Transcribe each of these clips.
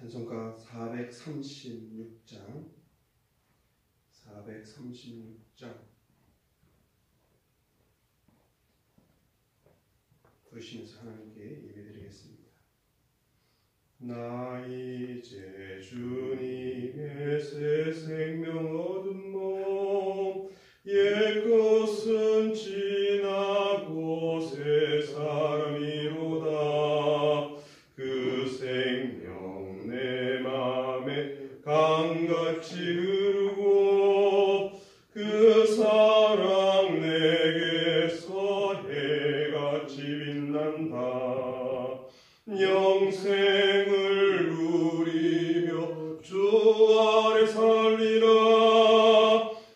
찬송가 436장 부르시면서 하나님께 예배드리겠습니다. 나 이제 주님의 새 생명 얻은 몸 옛것은 지나고 새 사람이로다. 그 생명 내 맘에 강같이 흐르고 그 사랑 내게서 해같이 빛난다. 영생을 누리며 주 아래 살리라.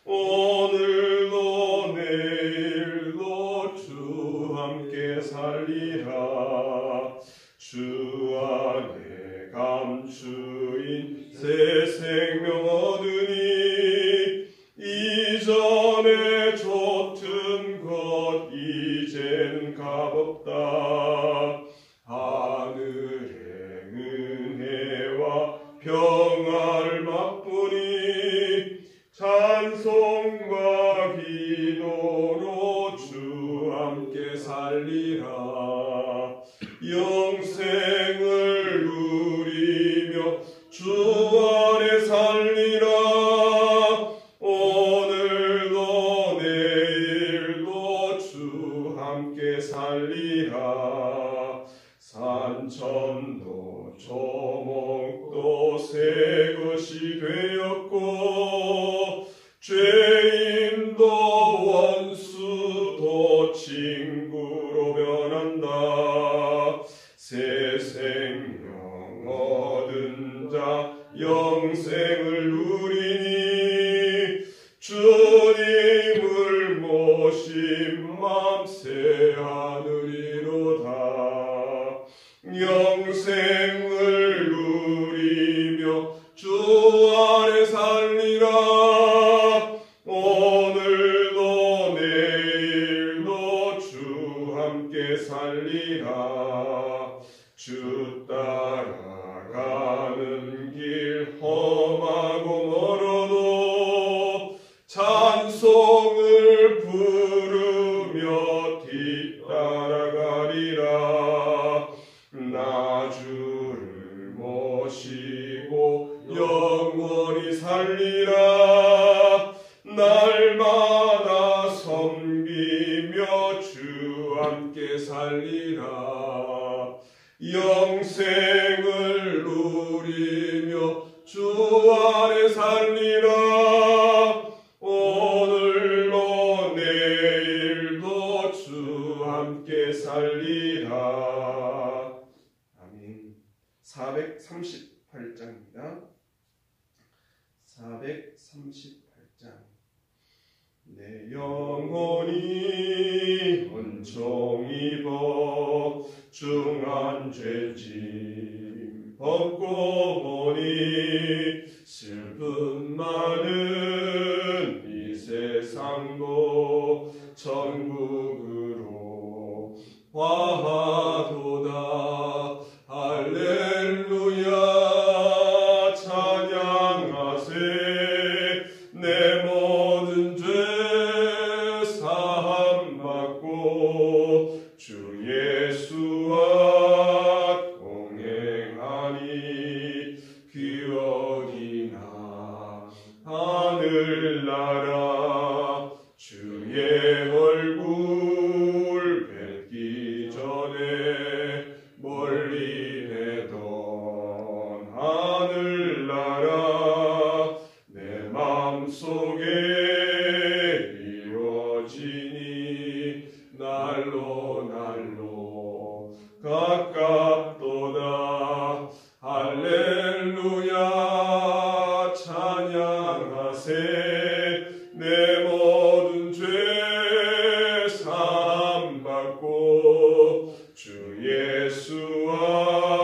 오늘도 내일도 주 함께 살리라. 주 안에 감추인 새 생명 얻으니 이전에 좋던 것 이젠 값없다. 하늘의 은혜와 평화를 맛보니 찬송과 기도로 주 함께 살리라. 영생을 누리며 주 안에 살리라. 오늘도 내일도 주 함께 살리라. 산천도 조목도 새 것이 되었고 죄인도 원수도 친구로 변한다. 새 생명 얻은 자 영생을 누리니 주님을 모신 맘 새 하늘이로다. 영생을 누리며 주 안에 살리라. 오늘도 내일도 주 함께 살리라. 주 따라가는 길 험하고 멀어도 찬송을 부르며 뒤따라가리라. 나 주를 모시고 영원히 살리라. 날마다 섬기며 주 함께 살리라. 영생을 누리며 주 안에 살리라. 오늘도 내일도 주 함께 살리라. 아멘. 438장입니다. 438장. 내 영혼이 은총 입어 중한 죄짐 벗고 보니 슬픔 많은 이 세상도 천국으로 화하도다. 할렐루야 찬양하세. 내 모든 죄 사함 받고 주 예수와 동행하니 기억이나 하늘나라. 주의 얼굴 뵙기 전에 멀리 내던 하늘나라. 내 맘속에 이루어지니 날로 날로 가깝도다. 할렐루야 찬양하세. 내 모든 죄 사함 받고 주 예수와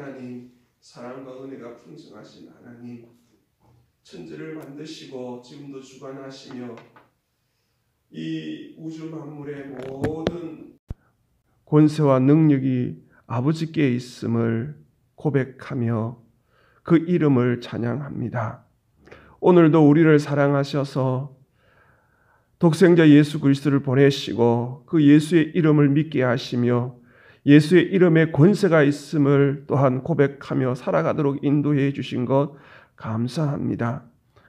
하나님, 사랑과 은혜가 풍성하신 하나님, 천지를 만드시고 지금도 주관하시며 이 우주 만물의 모든 권세와 능력이 아버지께 있음을 고백하며 그 이름을 찬양합니다. 오늘도 우리를 사랑하셔서 독생자 예수 그리스도를 보내시고 그 예수의 이름을 믿게 하시며 예수의 이름에 권세가 있음을 또한 고백하며 살아가도록 인도해 주신 것 감사합니다.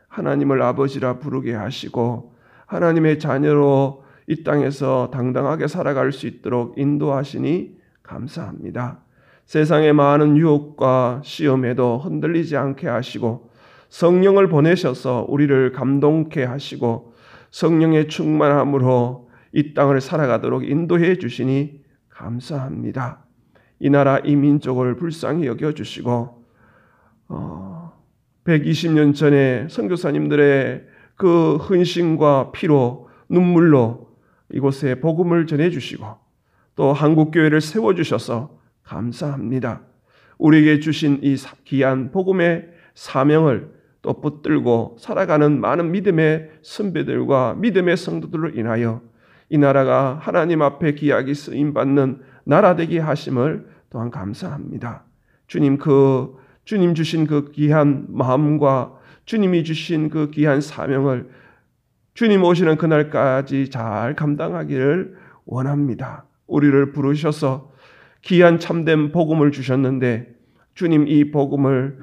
하나님을 아버지라 부르게 하시고 하나님의 자녀로 이 땅에서 당당하게 살아갈 수 있도록 인도하시니 감사합니다. 세상의 많은 유혹과 시험에도 흔들리지 않게 하시고 성령을 보내셔서 우리를 감동케 하시고 성령의 충만함으로 이 땅을 살아가도록 인도해 주시니 감사합니다. 이 나라 이 민족을 불쌍히 여겨주시고 120년 전에 선교사님들의 그 헌신과 피로 눈물로 이곳에 복음을 전해주시고 또 한국교회를 세워주셔서 감사합니다. 우리에게 주신 이 귀한 복음의 사명을 또 붙들고 살아가는 많은 믿음의 선배들과 믿음의 성도들로 인하여 이 나라가 하나님 앞에 귀하게 쓰임받는 나라 되게 하심을 또한 감사합니다. 주님 주신 그 귀한 마음과 주님이 주신 그 귀한 사명을 주님 오시는 그날까지 잘 감당하기를 원합니다. 우리를 부르셔서 귀한 참된 복음을 주셨는데 주님 이 복음을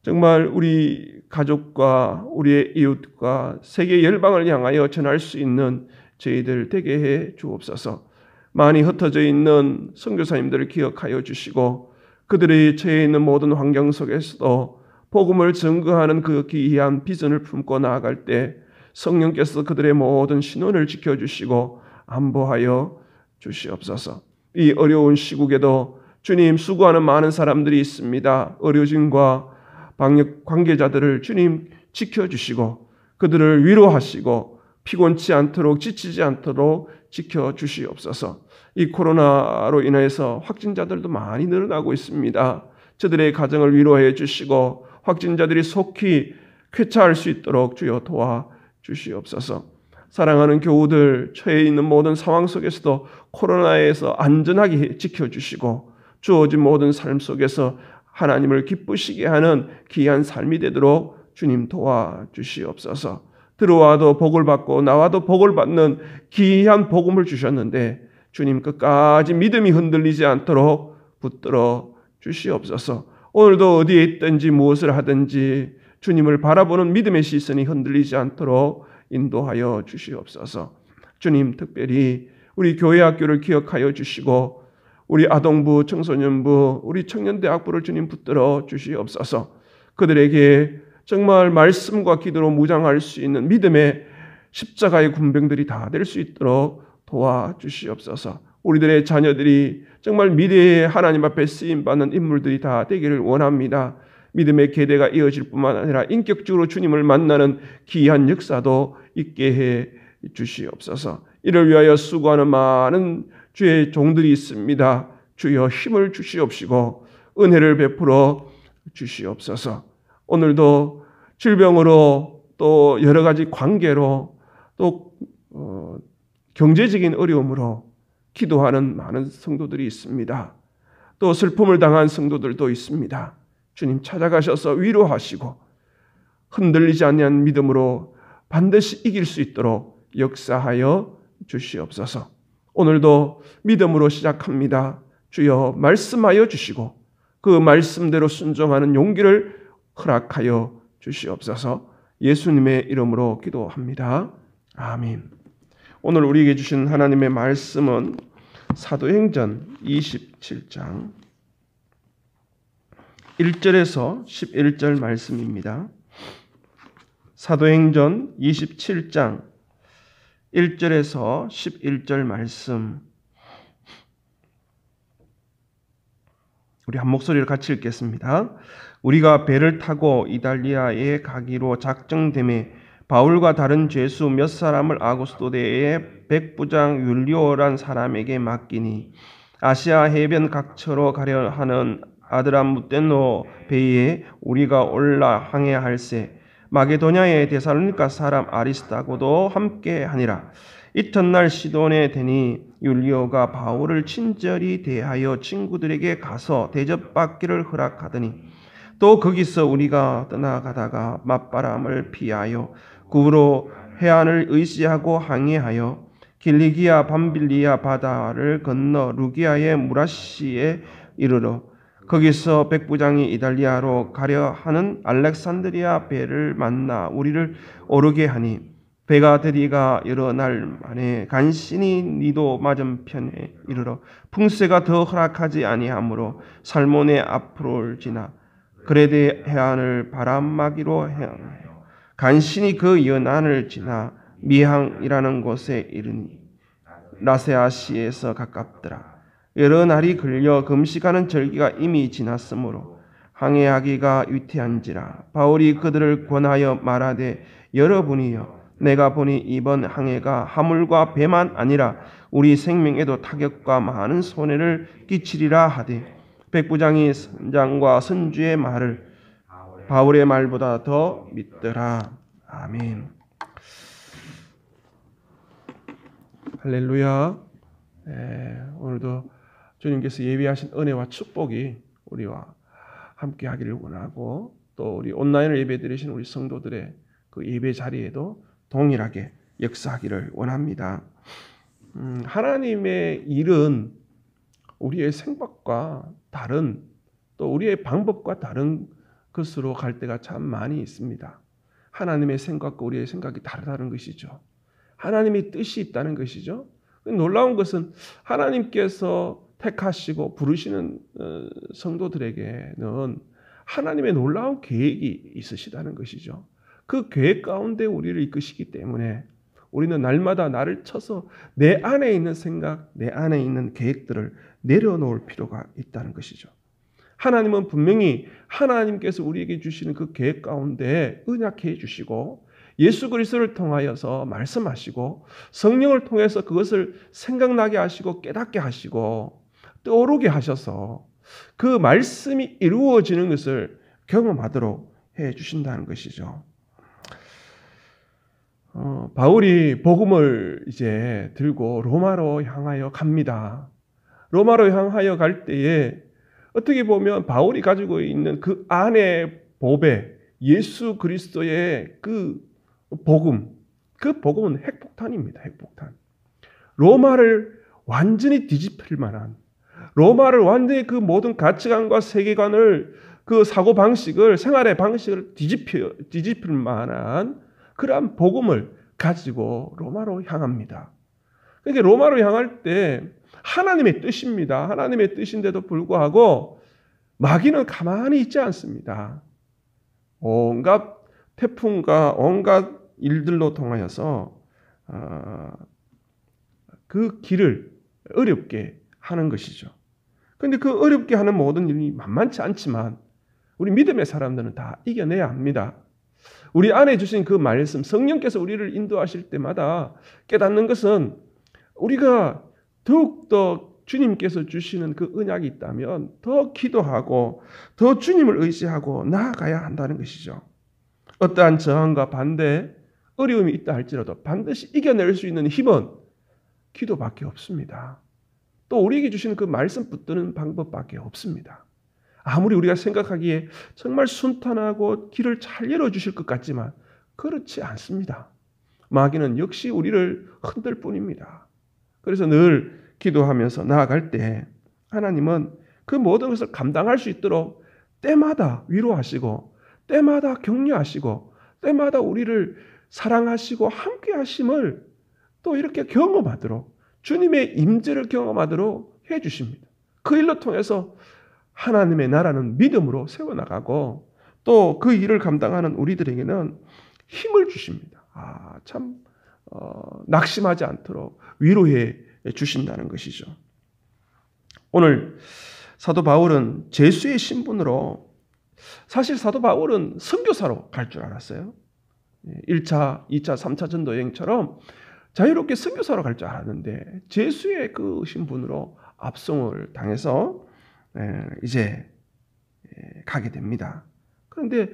정말 우리 가족과 우리의 이웃과 세계 열방을 향하여 전할 수 있는 저희들 되게 해 주옵소서. 많이 흩어져 있는 선교사님들을 기억하여 주시고 그들이 처해 있는 모든 환경 속에서도 복음을 증거하는 그 귀한 비전을 품고 나아갈 때 성령께서 그들의 모든 신원을 지켜주시고 안보하여 주시옵소서. 이 어려운 시국에도 주님 수고하는 많은 사람들이 있습니다. 의료진과 방역 관계자들을 주님 지켜주시고 그들을 위로하시고 피곤치 않도록 지치지 않도록 지켜주시옵소서. 이 코로나로 인해서 확진자들도 많이 늘어나고 있습니다. 저들의 가정을 위로해 주시고 확진자들이 속히 쾌차할 수 있도록 주여 도와주시옵소서. 사랑하는 교우들 처해 있는 모든 상황 속에서도 코로나에서 안전하게 지켜주시고 주어진 모든 삶 속에서 하나님을 기쁘시게 하는 귀한 삶이 되도록 주님 도와주시옵소서. 들어와도 복을 받고 나와도 복을 받는 귀한 복음을 주셨는데 주님 끝까지 믿음이 흔들리지 않도록 붙들어 주시옵소서. 오늘도 어디에 있든지 무엇을 하든지 주님을 바라보는 믿음의 시선이 흔들리지 않도록 인도하여 주시옵소서. 주님 특별히 우리 교회 학교를 기억하여 주시고 우리 아동부, 청소년부, 우리 청년대학부를 주님 붙들어 주시옵소서. 그들에게 정말 말씀과 기도로 무장할 수 있는 믿음의 십자가의 군병들이 다 될 수 있도록 도와주시옵소서. 우리들의 자녀들이 정말 미래의 하나님 앞에 쓰임받는 인물들이 다 되기를 원합니다. 믿음의 계대가 이어질 뿐만 아니라 인격적으로 주님을 만나는 귀한 역사도 있게 해 주시옵소서. 이를 위하여 수고하는 많은 주의 종들이 있습니다. 주여 힘을 주시옵시고 은혜를 베풀어 주시옵소서. 오늘도 질병으로 또 여러 가지 관계로 또 경제적인 어려움으로 기도하는 많은 성도들이 있습니다. 또 슬픔을 당한 성도들도 있습니다. 주님 찾아가셔서 위로하시고 흔들리지 않는 믿음으로 반드시 이길 수 있도록 역사하여 주시옵소서. 오늘도 믿음으로 시작합니다. 주여 말씀하여 주시고 그 말씀대로 순종하는 용기를 허락하여 주시옵소서. 예수님의 이름으로 기도합니다. 아멘. 오늘 우리에게 주신 하나님의 말씀은 사도행전 27장 1절에서 11절 말씀입니다. 사도행전 27장 1절에서 11절 말씀, 우리 한 목소리를 같이 읽겠습니다. 우리가 배를 타고 이달리아에 가기로 작정되매 바울과 다른 죄수 몇 사람을 아고스도대의 백부장 율리오란 사람에게 맡기니 아시아 해변 각처로 가려 하는 아드람무텐노 베이에 우리가 올라 항해할세. 마게도냐의 데살로니가 사람 아리스타고도 함께 하니라. 이튿날 시돈에 되니 율리오가 바울을 친절히 대하여 친구들에게 가서 대접받기를 허락하더니 또 거기서 우리가 떠나가다가 맞바람을 피하여 구로 해안을 의지하고 항해하여 길리기아 밤빌리아 바다를 건너 루기아의 무라시에 이르러 거기서 백부장이 이달리아로 가려 하는 알렉산드리아 배를 만나 우리를 오르게 하니 배가 들이가 여러 날 만에 간신히 니도 맞은편에 이르러 풍세가 더 허락하지 아니하므로 살몬의 앞으로를 지나 그레데 해안을 바람막이로 향하여 간신히 그 연안을 지나 미항이라는 곳에 이르니 라세아시에서 가깝더라. 여러 날이 걸려 금식하는 절기가 이미 지났으므로 항해하기가 위태한지라. 바울이 그들을 권하여 말하되 여러분이여 내가 보니 이번 항해가 화물과 배만 아니라 우리 생명에도 타격과 많은 손해를 끼치리라 하되 백부장이 선장과 선주의 말을 바울의 말보다 더 믿더라. 아멘. 할렐루야. 오늘도 주님께서 예비하신 은혜와 축복이 우리와 함께 하기를 원하고 또 우리 온라인을 예배드리신 우리 성도들의 그 예배 자리에도 동일하게 역사하기를 원합니다. 하나님의 일은 우리의 생각과 다른 또 우리의 방법과 다른 것으로 갈 때가 참 많이 있습니다. 하나님의 생각과 우리의 생각이 다르다는 것이죠. 하나님의 뜻이 있다는 것이죠. 놀라운 것은 하나님께서 택하시고 부르시는 성도들에게는 하나님의 놀라운 계획이 있으시다는 것이죠. 그 계획 가운데 우리를 이끄시기 때문에 우리는 날마다 나를 쳐서 내 안에 있는 생각, 내 안에 있는 계획들을 내려놓을 필요가 있다는 것이죠. 하나님은 분명히 하나님께서 우리에게 주시는 그 계획 가운데 언약해 주시고 예수 그리스도를 통하여서 말씀하시고 성령을 통해서 그것을 생각나게 하시고 깨닫게 하시고 떠오르게 하셔서 그 말씀이 이루어지는 것을 경험하도록 해 주신다는 것이죠. 바울이 복음을 이제 들고 로마로 향하여 갑니다. 로마로 향하여 갈 때에 어떻게 보면 바울이 가지고 있는 그 안의 보배, 예수 그리스도의 그 복음은 핵폭탄입니다. 핵폭탄. 로마를 완전히 뒤집힐 만한, 로마를 완전히 그 모든 가치관과 세계관을 그 사고방식을, 생활의 방식을 뒤집힐 만한 그러한 복음을 가지고 로마로 향합니다. 그러니까 로마로 향할 때 하나님의 뜻입니다. 하나님의 뜻인데도 불구하고 마귀는 가만히 있지 않습니다. 온갖 태풍과 온갖 일들로 통하여서 그 길을 어렵게 하는 것이죠. 그런데 그 어렵게 하는 모든 일이 만만치 않지만 우리 믿음의 사람들은 다 이겨내야 합니다. 우리 안에 주신 그 말씀, 성령께서 우리를 인도하실 때마다 깨닫는 것은 우리가 더욱더 주님께서 주시는 그 언약이 있다면 더 기도하고 더 주님을 의지하고 나아가야 한다는 것이죠. 어떠한 저항과 반대, 어려움이 있다 할지라도 반드시 이겨낼 수 있는 힘은 기도밖에 없습니다. 또 우리에게 주시는 그 말씀 붙드는 방법밖에 없습니다. 아무리 우리가 생각하기에 정말 순탄하고 길을 잘 열어주실 것 같지만 그렇지 않습니다. 마귀는 역시 우리를 흔들 뿐입니다. 그래서 늘 기도하면서 나아갈 때 하나님은 그 모든 것을 감당할 수 있도록 때마다 위로하시고 때마다 격려하시고 때마다 우리를 사랑하시고 함께 하심을 또 이렇게 경험하도록 주님의 임재를 경험하도록 해주십니다. 그 일로 통해서 하나님의 나라는 믿음으로 세워나가고 또 그 일을 감당하는 우리들에게는 힘을 주십니다. 참 낙심하지 않도록 위로해 주신다는 것이죠. 오늘 사도 바울은 제수의 신분으로 사실 사도 바울은 선교사로 갈 줄 알았어요. 1차, 2차, 3차 전도 여행처럼 자유롭게 선교사로 갈 줄 알았는데 제수의 그 신분으로 압송을 당해서 이제 가게 됩니다. 그런데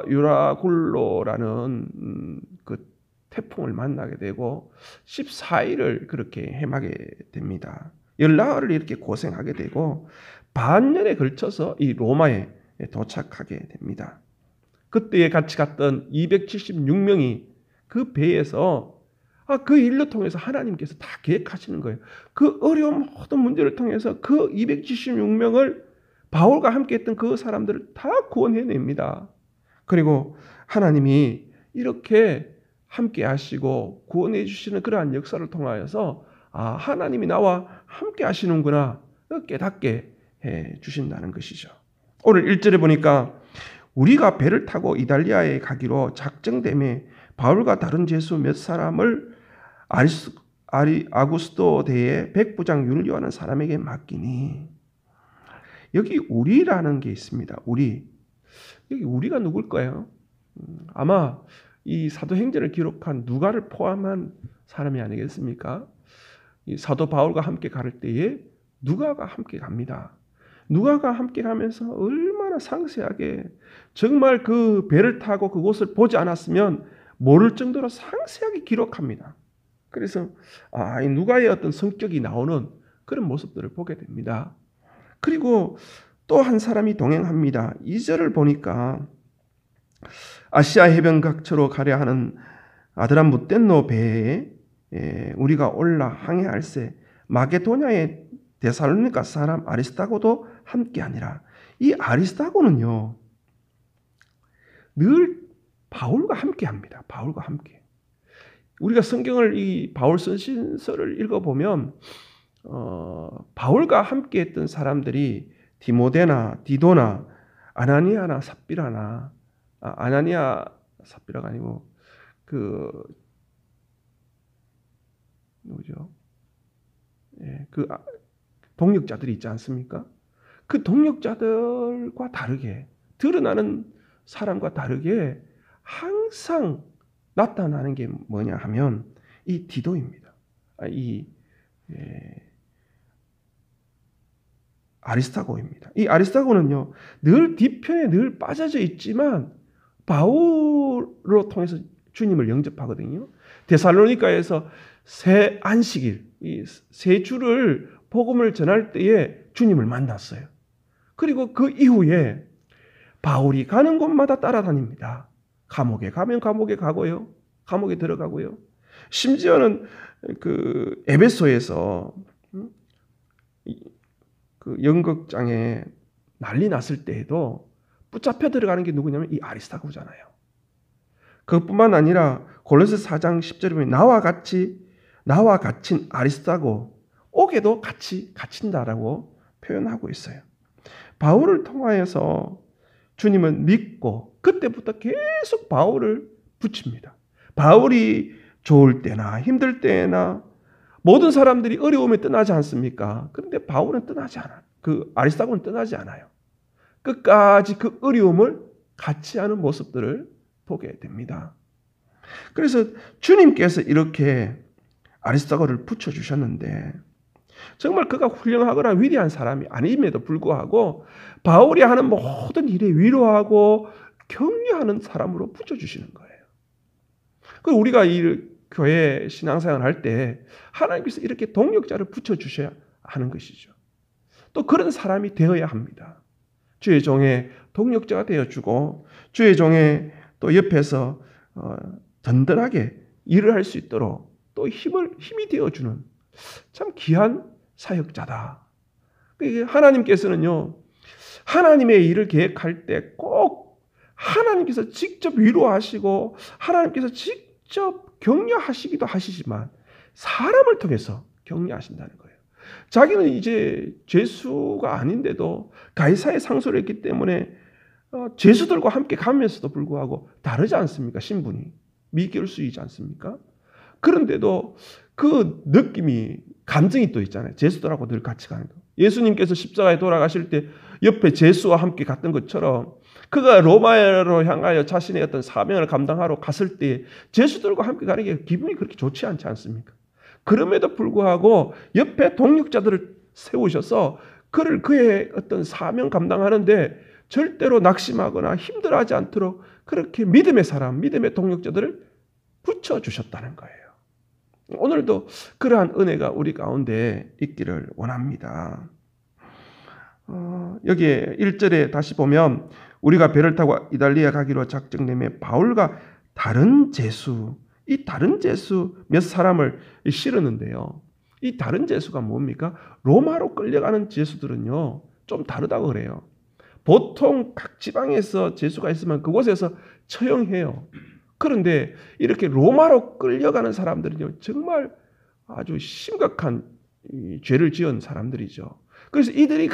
유라굴로라는 그 태풍을 만나게 되고 14일을 그렇게 헤매게 됩니다. 열나흘을 이렇게 고생하게 되고 반년에 걸쳐서 이 로마에 도착하게 됩니다. 그때에 같이 갔던 276명이 그 배에서 그 일로 통해서 하나님께서 다 계획하시는 거예요. 그 어려운 모든 문제를 통해서 그 276명을 바울과 함께 했던 그 사람들을 다 구원해냅니다. 그리고 하나님이 이렇게 함께 하시고 구원해 주시는 그러한 역사를 통하여서 하나님이 나와 함께 하시는구나 깨닫게 해 주신다는 것이죠. 오늘 1절에 보니까 우리가 배를 타고 이달리아에 가기로 작정됨에 바울과 다른 제수 몇 사람을 아구스도대의 백부장 율리오라는 사람에게 맡기니, 여기 우리라는 게 있습니다. 여기 우리가 누굴까요? 아마 이 사도행전을 기록한 누가를 포함한 사람이 아니겠습니까? 이 사도 바울과 함께 갈 때에 누가가 함께 갑니다. 누가가 함께 가면서 얼마나 상세하게, 정말 그 배를 타고 그곳을 보지 않았으면 모를 정도로 상세하게 기록합니다. 그래서 이 누가의 어떤 성격이 나오는 그런 모습들을 보게 됩니다. 그리고 또 한 사람이 동행합니다. 2절을 보니까 아시아 해변 각처로 가려 하는 아드람무텐노 배에 우리가 올라 항해할세 마게도냐의 데살로니가 사람 아리스다고도 함께하니라. 이 아리스다고는요 늘 바울과 함께합니다. 바울과 함께. 우리가 성경을 이 바울 서신서를 읽어보면 바울과 함께했던 사람들이 디모데나 디도나 아나니아나 삽비라나 아나니아 삽비라가 아니고 누구죠? 그 동역자들이 있지 않습니까? 그 동역자들과 다르게, 드러나는 사람과 다르게 항상 나타나는 게 뭐냐 하면 이 디도입니다. 아리스타고입니다. 이 아리스타고는요 늘 뒤편에 늘 빠져져 있지만 바울로 통해서 주님을 영접하거든요. 데살로니가에서 새 안식일, 이 세 주를 복음을 전할 때에 주님을 만났어요. 그리고 그 이후에 바울이 가는 곳마다 따라다닙니다. 감옥에 가면 감옥에 가고요. 감옥에 들어가고요. 심지어는 그 에베소에서 그 연극장에 난리 났을 때에도 붙잡혀 들어가는 게 누구냐면 이 아리스타고잖아요. 그것뿐만 아니라 골로새 4장 10절에 보면 나와 갇힌 아리스타고 옥에도 같이 갇힌다라고 표현하고 있어요. 바울을 통하여서 주님은 믿고 그때부터 계속 바울을 붙입니다. 바울이 좋을 때나 힘들 때나 모든 사람들이 어려움에 떠나지 않습니까? 그런데 바울은 떠나지 않아요. 그 아리스타고는 떠나지 않아요. 끝까지 그 어려움을 같이 하는 모습들을 보게 됩니다. 그래서 주님께서 이렇게 아리스타고를 붙여주셨는데 정말 그가 훌륭하거나 위대한 사람이 아님에도 불구하고 바울이 하는 모든 일에 위로하고 격려하는 사람으로 붙여주시는 거예요. 그리고 우리가 이 교회 신앙생활 할 때 하나님께서 이렇게 동역자를 붙여주셔야 하는 것이죠. 또 그런 사람이 되어야 합니다. 주의 종의 동역자가 되어주고 주의 종의 또 옆에서 든든하게 일을 할 수 있도록 또 힘이 되어주는 참 귀한 사역자다. 하나님께서는요, 하나님의 일을 계획할 때 꼭 하나님께서 직접 위로하시고 하나님께서 직접 격려하시기도 하시지만 사람을 통해서 격려하신다는 거예요. 자기는 이제 죄수가 아닌데도 가이사의 상소를 했기 때문에 죄수들과 함께 가면서도 불구하고 다르지 않습니까? 신분이 미결수이지 않습니까? 그런데도 그 느낌이, 감정이 또 있잖아요. 죄수들하고 늘 같이 가는 거. 예수님께서 십자가에 돌아가실 때 옆에 죄수와 함께 갔던 것처럼 그가 로마로 향하여 자신의 어떤 사명을 감당하러 갔을 때 죄수들과 함께 가는 게 기분이 그렇게 좋지 않지 않습니까? 그럼에도 불구하고 옆에 동역자들을 세우셔서 그의 어떤 사명 감당하는데 절대로 낙심하거나 힘들어하지 않도록 그렇게 믿음의 사람, 믿음의 동력자들을 붙여주셨다는 거예요. 오늘도 그러한 은혜가 우리 가운데 있기를 원합니다. 여기에 1절에 다시 보면 우리가 배를 타고 이달리아 가기로 작정됨에 바울과 다른 제수, 이 다른 제수 몇 사람을 실었는데요. 이 다른 제수가 뭡니까? 로마로 끌려가는 제수들은요, 좀 다르다고 그래요. 보통 각 지방에서 제수가 있으면 그곳에서 처형해요. 그런데 이렇게 로마로 끌려가는 사람들은요, 정말 아주 심각한 죄를 지은 사람들이죠. 그래서 이들이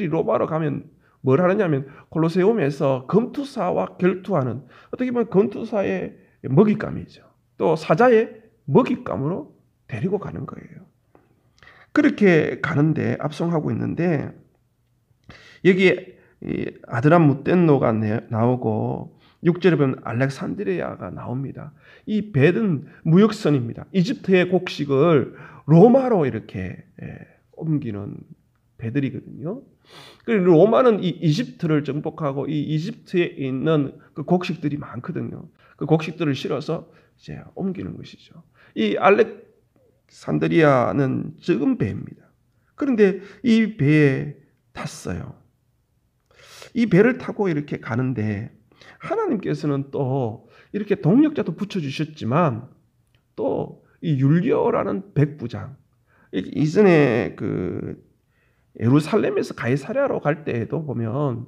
로마로 가면 뭘 하느냐면 콜로세움에서 검투사와 결투하는, 어떻게 보면 검투사의 먹잇감이죠. 또 사자의 먹잇감으로 데리고 가는 거예요. 그렇게 가는데 압송하고 있는데 여기에 아드람 무텐노가 나오고 6절에 보면 알렉산드리아가 나옵니다. 이 배는 무역선입니다. 이집트의 곡식을 로마로 이렇게 옮기는 배들이거든요. 그리고 로마는 이 이집트를 정복하고 이 이집트에 있는 그 곡식들이 많거든요. 그 곡식들을 실어서 이제 옮기는 것이죠. 이 알렉산드리아는 적은 배입니다. 그런데 이 배에 탔어요. 이 배를 타고 이렇게 가는데 하나님께서는 또 이렇게 동력자도 붙여주셨지만 또 이 율리오라는 백부장, 이전에 그 예루살렘에서 가이사랴로 갈 때에도 보면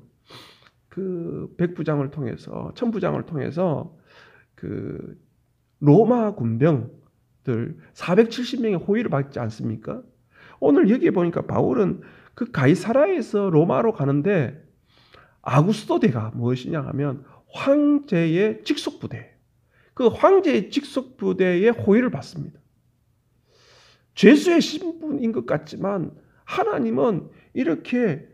그 백부장을 통해서, 천부장을 통해서 그 로마 군병들 470명의 호위를 받지 않습니까? 오늘 여기에 보니까 바울은 그 가이사랴에서 로마로 가는데 아구스토대가 무엇이냐 하면 황제의 직속부대, 그 황제의 직속부대의 호위를 받습니다. 죄수의 신분인 것 같지만 하나님은 이렇게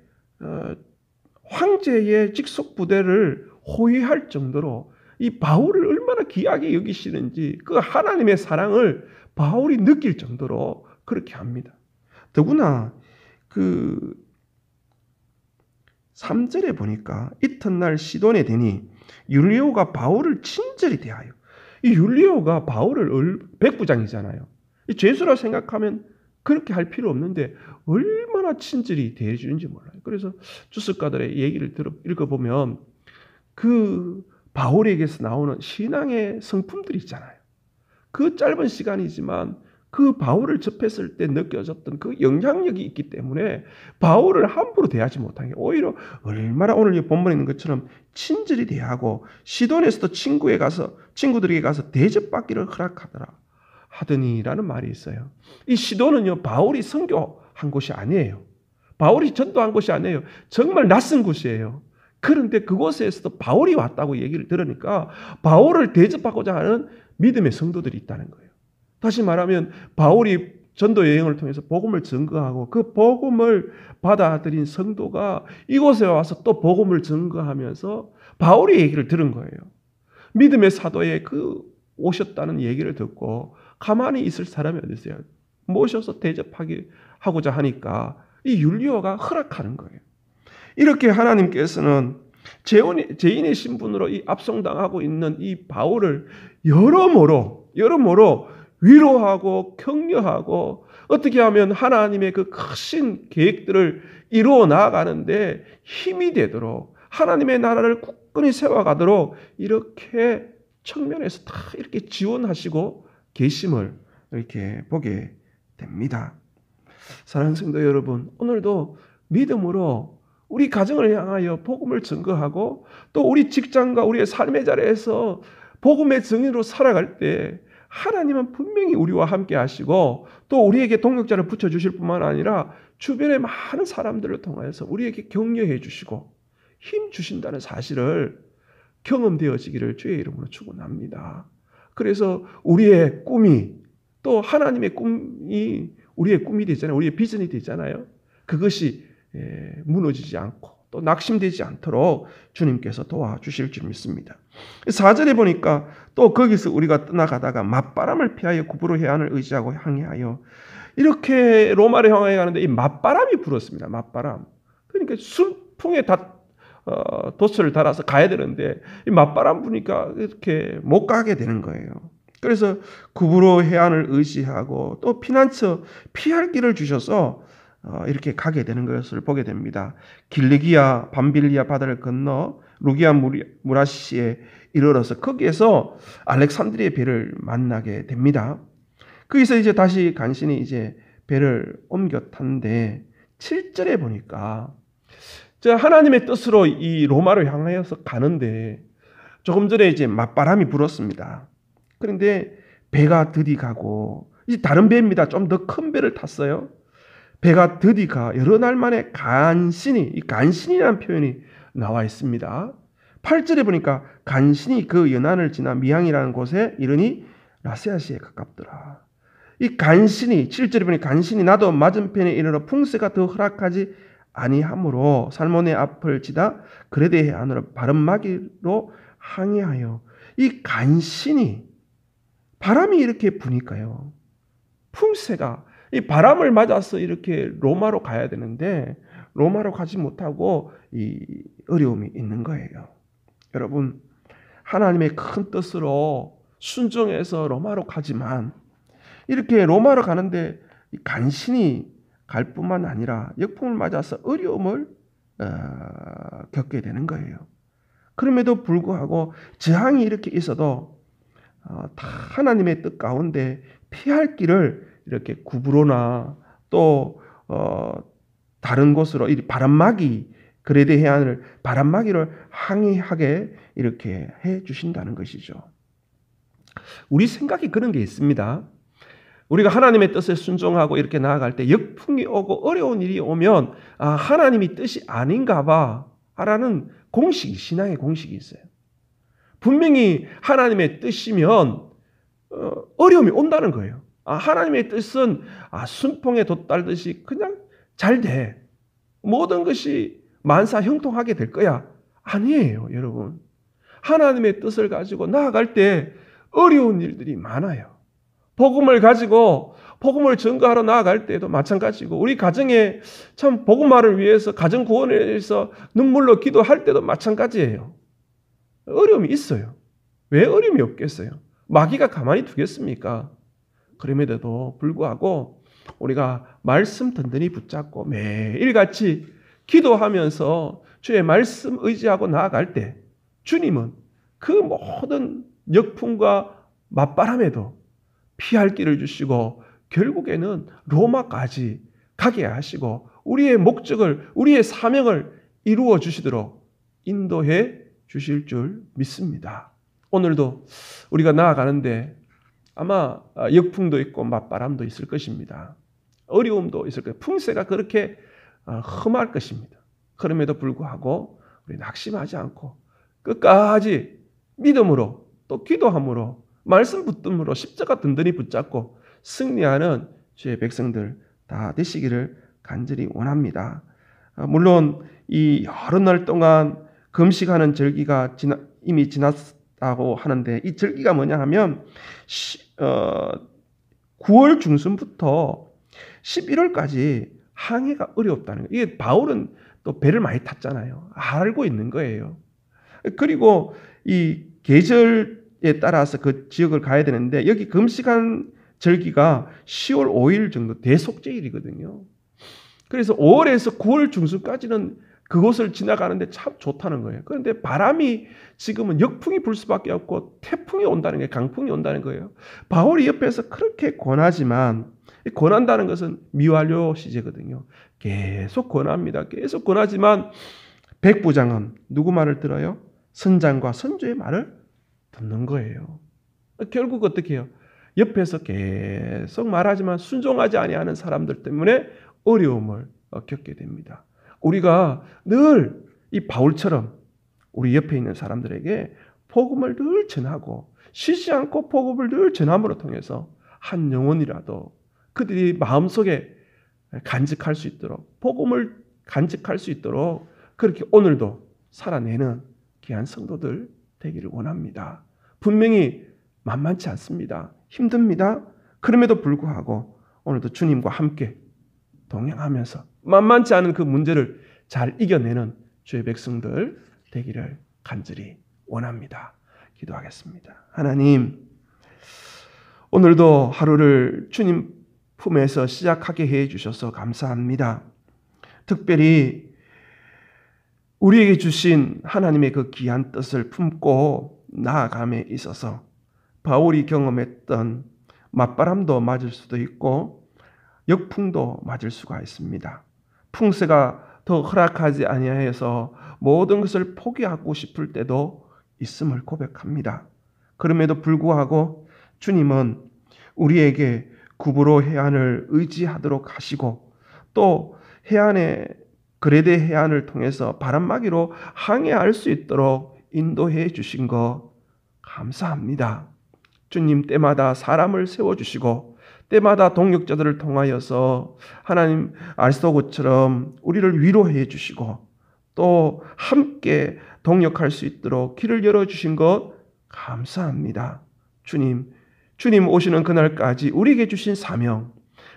황제의 직속부대를 호위할 정도로 이 바울을 얼마나 귀하게 여기시는지 그 하나님의 사랑을 바울이 느낄 정도로 그렇게 합니다. 더구나 그 3절에 보니까 이튿날 시돈에 되니 율리오가 바울을 친절히 대하여, 이 율리오가 바울을 백부장이잖아요. 이 죄수라 생각하면 그렇게 할 필요 없는데 얼마나 친절히 대해주는지 몰라요. 그래서 주석가들의 얘기를 읽어보면 그 바울에게서 나오는 신앙의 성품들이 있잖아요. 그 짧은 시간이지만 그 바울을 접했을 때 느껴졌던 그 영향력이 있기 때문에 바울을 함부로 대하지 못하게, 오히려 얼마나 오늘 본문에 있는 것처럼 친절히 대하고 시돈에서도 친구들에게 가서 대접받기를 허락하더라 하더니라는 말이 있어요. 이 시돈은요, 바울이 선교한 곳이 아니에요. 바울이 전도한 곳이 아니에요. 정말 낯선 곳이에요. 그런데 그곳에서도 바울이 왔다고 얘기를 들으니까 바울을 대접하고자 하는 믿음의 성도들이 있다는 거예요. 다시 말하면 바울이 전도 여행을 통해서 복음을 증거하고 그 복음을 받아들인 성도가 이곳에 와서 또 복음을 증거하면서 바울의 얘기를 들은 거예요. 믿음의 사도에 그 오셨다는 얘기를 듣고 가만히 있을 사람이 어디 있어요? 모셔서 대접하고자 하니까 이 율리오가 허락하는 거예요. 이렇게 하나님께서는 죄인의 신분으로 이 압송당하고 있는 이 바울을 여러모로 위로하고 격려하고 어떻게 하면 하나님의 그 크신 계획들을 이루어 나아가는데 힘이 되도록 하나님의 나라를 굳건히 세워가도록 이렇게 측면에서 다 이렇게 지원하시고 계심을 이렇게 보게 됩니다. 사랑하는 성도 여러분, 오늘도 믿음으로 우리 가정을 향하여 복음을 증거하고 또 우리 직장과 우리의 삶의 자리에서 복음의 증인으로 살아갈 때 하나님은 분명히 우리와 함께 하시고 또 우리에게 동력자를 붙여주실 뿐만 아니라 주변의 많은 사람들을 통해서 우리에게 격려해 주시고 힘 주신다는 사실을 경험되어지기를 주의 이름으로 축원합니다. 그래서 우리의 꿈이 또 하나님의 꿈이 우리의 꿈이 되잖아요. 우리의 비전이 되잖아요. 그것이 무너지지 않고 또 낙심되지 않도록 주님께서 도와주실 줄 믿습니다. 4절에 보니까 또 거기서 우리가 떠나가다가 맞바람을 피하여 구부로 해안을 의지하고 항해하여, 이렇게 로마를 향해 가는데 이 맞바람이 불었습니다. 맞바람. 그러니까 순풍에 다 도스를 달아서 가야 되는데 이 맞바람 부니까 이렇게 못 가게 되는 거예요. 그래서 구브로 해안을 의지하고 또 피난처 피할 길을 주셔서 이렇게 가게 되는 것을 보게 됩니다. 길리기아 밤빌리아 바다를 건너 루기아 무라시에 이르러서 거기에서 알렉산드리아 배를 만나게 됩니다. 거기서 이제 다시 간신히 이제 배를 옮겨 탔는데 7절에 보니까 하나님의 뜻으로 이 로마를 향하여서 가는데 조금 전에 이제 맞바람이 불었습니다. 그런데 배가 드디 가고 이제 다른 배입니다. 좀 더 큰 배를 탔어요. 배가 드디 가 여러 날 만에 간신히, 이 간신이라는 표현이 나와 있습니다. 8절에 보니까 간신히 그 연안을 지나 미항이라는 곳에 이르니 라세아시에 가깝더라. 이 간신히 7절에 보니 간신히 나도 맞은편에 이르러 풍세가 더 허락하지 아니하므로 살몬의 앞을 지다 그레데 해안으로 바른마기로 항해하여 이 간신히 바람이 이렇게 부니까요. 풍세가 이 바람을 맞아서 이렇게 로마로 가야 되는데 로마로 가지 못하고 이 어려움이 있는 거예요. 여러분, 하나님의 큰 뜻으로 순종해서 로마로 가지만 이렇게 로마로 가는데 간신히 갈 뿐만 아니라 역풍을 맞아서 어려움을 겪게 되는 거예요. 그럼에도 불구하고 저항이 이렇게 있어도 다 하나님의 뜻 가운데 피할 길을 이렇게 구브로나 또 다른 곳으로 이 바람막이 그레데 해안을 바람막이를 항해하게 이렇게 해 주신다는 것이죠. 우리 생각이 그런 게 있습니다. 우리가 하나님의 뜻에 순종하고 이렇게 나아갈 때 역풍이 오고 어려운 일이 오면 하나님이 뜻이 아닌가 봐 라는 공식이, 신앙의 공식이 있어요. 분명히 하나님의 뜻이면 어려움이 온다는 거예요. 하나님의 뜻은 순풍에 돛달듯이 그냥 잘 돼. 모든 것이 만사 형통하게 될 거야. 아니에요, 여러분. 하나님의 뜻을 가지고 나아갈 때 어려운 일들이 많아요. 복음을 가지고 복음을 전가하러 나아갈 때도 마찬가지고 우리 가정에 참 복음화를 위해서 가정 구원을 위해서 눈물로 기도할 때도 마찬가지예요. 어려움이 있어요. 왜 어려움이 없겠어요? 마귀가 가만히 두겠습니까? 그럼에도 불구하고 우리가 말씀 든든히 붙잡고 매일같이 기도하면서 주의 말씀 의지하고 나아갈 때 주님은 그 모든 역풍과 맞바람에도 피할 길을 주시고 결국에는 로마까지 가게 하시고 우리의 목적을, 우리의 사명을 이루어 주시도록 인도해 주실 줄 믿습니다. 오늘도 우리가 나아가는데 아마 역풍도 있고 맞바람도 있을 것입니다. 어려움도 있을 거예요. 풍세가 그렇게 험할 것입니다. 그럼에도 불구하고 우리 낙심하지 않고 끝까지 믿음으로 또 기도함으로 말씀 붙듦으로 십자가 든든히 붙잡고 승리하는 주의 백성들 다 되시기를 간절히 원합니다. 물론 이 여러 날 동안 금식하는 절기가 이미 지났다고 하는데 이 절기가 뭐냐 하면 9월 중순부터 11월까지 항해가 어렵다는 거예요. 이게 바울은 또 배를 많이 탔잖아요. 알고 있는 거예요. 그리고 이 계절에 따라서 그 지역을 가야 되는데 여기 금식한 절기가 10월 5일 정도 대속제일이거든요. 그래서 5월에서 9월 중순까지는 그곳을 지나가는데 참 좋다는 거예요. 그런데 바람이 지금은 역풍이 불 수밖에 없고 태풍이 온다는 거예요. 강풍이 온다는 거예요. 바울이 옆에서 그렇게 권하지만 권한다는 것은 미완료 시제거든요. 계속 권합니다. 계속 권하지만 백부장은 누구 말을 들어요? 선장과 선조의 말을 듣는 거예요. 결국 어떻게 해요? 옆에서 계속 말하지만 순종하지 아니하는 사람들 때문에 어려움을 겪게 됩니다. 우리가 늘 이 바울처럼 우리 옆에 있는 사람들에게 복음을 늘 전하고 쉬지 않고 복음을 늘 전함으로 통해서 한 영혼이라도 그들이 마음속에 간직할 수 있도록 복음을 간직할 수 있도록 그렇게 오늘도 살아내는 귀한 성도들 되기를 원합니다. 분명히 만만치 않습니다. 힘듭니다. 그럼에도 불구하고 오늘도 주님과 함께 동행하면서 만만치 않은 그 문제를 잘 이겨내는 주의 백성들 되기를 간절히 원합니다. 기도하겠습니다. 하나님, 오늘도 하루를 주님 품에서 시작하게 해 주셔서 감사합니다. 특별히 우리에게 주신 하나님의 그 귀한 뜻을 품고 나아감에 있어서 바울이 경험했던 맞바람도 맞을 수도 있고 역풍도 맞을 수가 있습니다. 풍세가 더 허락하지 아니하여서 모든 것을 포기하고 싶을 때도 있음을 고백합니다. 그럼에도 불구하고 주님은 우리에게 구부로 해안을 의지하도록 하시고 또 해안의 그레데 해안을 통해서 바람막이로 항해할 수 있도록 인도해 주신 거 감사합니다. 주님 때마다 사람을 세워주시고 때마다 동역자들을 통하여서 하나님 아리스도고처럼 우리를 위로해 주시고 또 함께 동역할 수 있도록 길을 열어주신 것 감사합니다. 주님 오시는 그날까지 우리에게 주신 사명,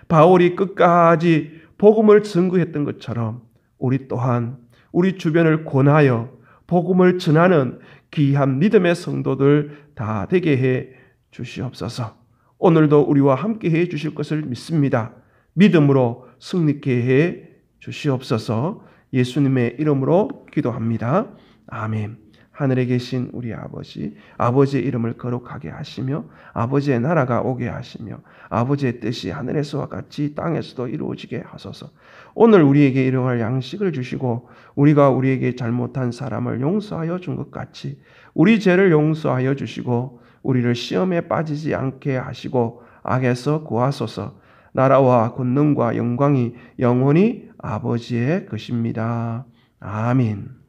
바울이 끝까지 복음을 증거했던 것처럼 우리 또한 우리 주변을 권하여 복음을 전하는 귀한 믿음의 성도들 다 되게 해 주시옵소서. 오늘도 우리와 함께 해 주실 것을 믿습니다. 믿음으로 승리케 해 주시옵소서. 예수님의 이름으로 기도합니다. 아멘. 하늘에 계신 우리 아버지, 아버지의 이름을 거룩하게 하시며 아버지의 나라가 오게 하시며 아버지의 뜻이 하늘에서와 같이 땅에서도 이루어지게 하소서. 오늘 우리에게 일용할 양식을 주시고 우리가 우리에게 잘못한 사람을 용서하여 준 것 같이 우리 죄를 용서하여 주시고 우리를 시험에 빠지지 않게 하시고 악에서 구하소서. 나라와 권능과 영광이 영원히 아버지의 것입니다. 아멘.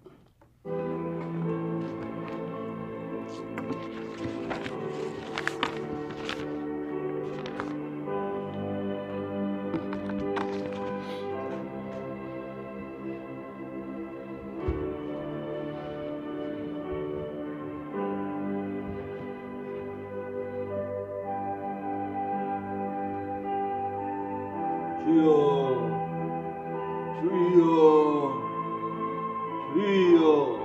주여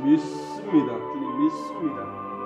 믿습니다. 주님 믿습니다.